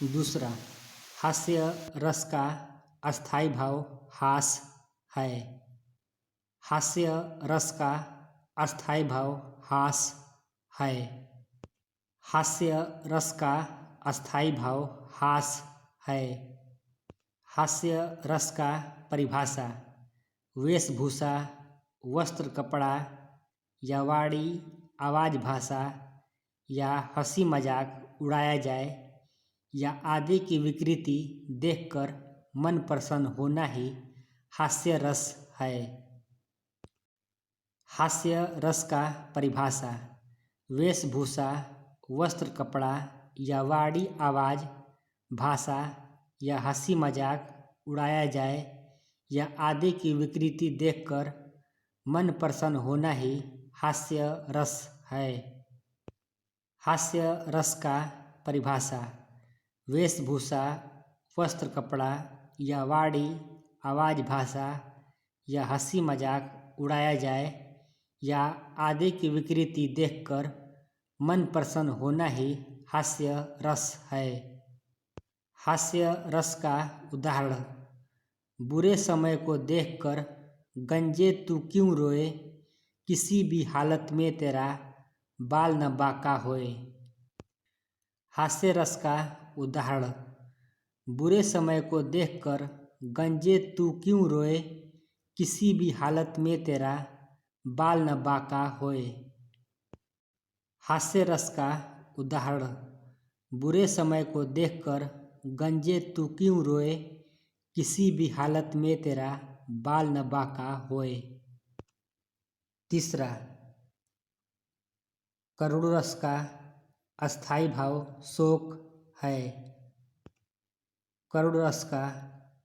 दूसरा, हास्य रस का अस्थायी भाव हास है। हास्य रस का अस्थायी भाव हास है। हास्य रस का अस्थायी भाव हास है। हास्य रस का परिभाषा: वेशभूषा, वस्त्र, कपड़ा या वाणी, आवाज, भाषा या हंसी मजाक उड़ाया जाए या आदि की विकृति देखकर मन प्रसन्न होना ही हास्य रस है। हास्य रस का परिभाषा: वेशभूषा, वस्त्र, कपड़ा या वाणी, आवाज, भाषा या हंसी मजाक उड़ाया जाए या आदि की विकृति देखकर मन प्रसन्न होना ही हास्य रस है। हास्य रस का परिभाषा: वेशभूषा, वस्त्र, कपड़ा या वाणी, आवाज, भाषा या हंसी मजाक उड़ाया जाए या आदि की विकृति देखकर मन प्रसन्न होना ही हास्य रस है। हास्य रस का उदाहरण: बुरे समय को देखकर गंजे तू क्यों रोए, किसी भी हालत में तेरा बाल न बांका होए। हास्य रस का उदाहरण: बुरे समय को देखकर गंजे तू क्यों रोए, किसी भी हालत में तेरा बाल न बांका होए। हास्य रस का उदाहरण: बुरे समय को देखकर गंजे तू क्यों रोए, किसी भी हालत में तेरा बाल न बांका होए। तीसरा, करुण रस का अस्थायी भाव शोक है। करुण रस का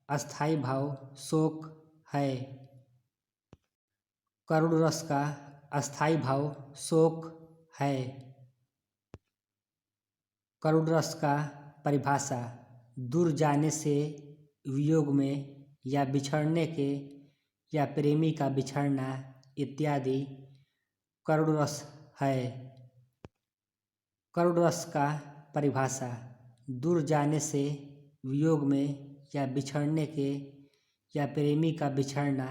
अस्थायी भाव शोक है। करुण रस का अस्थायी भाव शोक है। करुण रस का परिभाषा: दूर जाने से, वियोग में या बिछड़ने के या प्रेमी का बिछड़ना इत्यादि करुण रस है। करुण रस का परिभाषा: दूर जाने से, वियोग में या बिछड़ने के या प्रेमी का बिछड़ना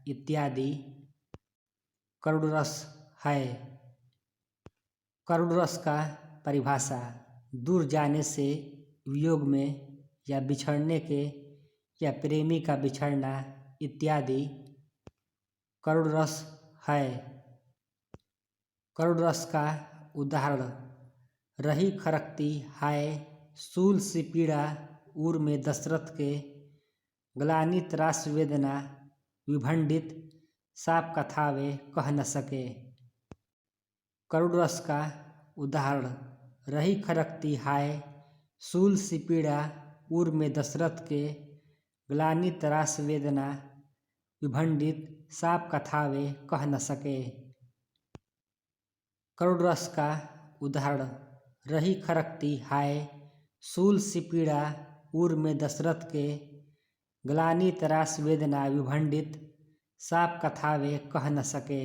इत्यादि करुण रस है। करुण रस का परिभाषा: दूर जाने से, वियोग में या बिछड़ने के या प्रेमी का बिछड़ना इत्यादि करुण रस है। करुण रस का उदाहरण: रही खरकती हाय, शूल सी पीड़ा उर में दशरथ के, ग्लानि त्रास वेदना विभंडित, साप कथा वे कह न सके। करुण रस का उदाहरण: रही खरकती हाय, शूल सी पीड़ा उर में दशरथ के, ग्लानि त्रास वेदना विभंडित, साप कथा वे कह न सके। करुण रस का उदाहरण: रही खरकती हाय, शूल सी पीड़ा उर में दशरथ के, ग्लानि त्रास वेदना विभंडित, साप कथा वे कह न सके।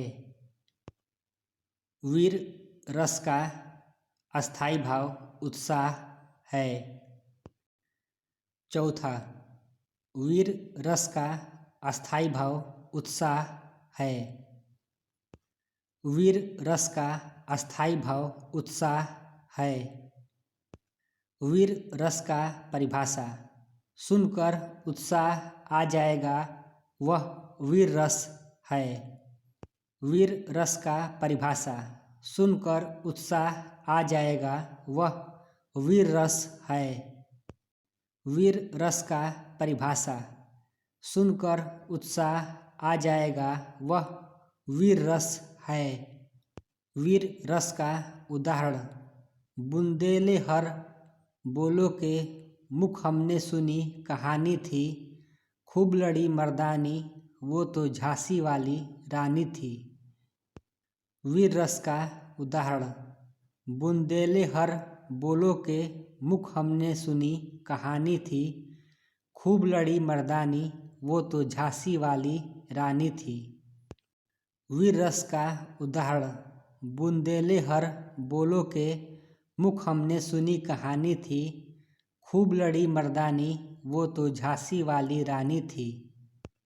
वीर रस का अस्थायी भाव उत्साह है। चौथा, वीर रस का अस्थायी भाव उत्साह है। वीर रस का अस्थायी भाव उत्साह है। वीर रस का परिभाषा: सुनकर उत्साह आ जाएगा वह वीर रस है। वीर रस का परिभाषा: सुनकर उत्साह आ जाएगा वह वीर रस है। वीर रस का परिभाषा: सुनकर उत्साह आ जाएगा वह वीर रस है। वीर रस का उदाहरण: बुंदेले हर बोलो के मुख हमने सुनी कहानी थी, खूब लड़ी मर्दानी वो तो झांसी वाली रानी थी। वीर रस का उदाहरण: बुंदेले हर बोलो के मुख हमने सुनी कहानी थी, खूब लड़ी मर्दानी वो तो झांसी वाली रानी थी। वीर रस का उदाहरण: बुंदेले हर बोलो के मुख हमने सुनी कहानी थी, खूब लड़ी मर्दानी, वो तो झांसी वाली रानी थी।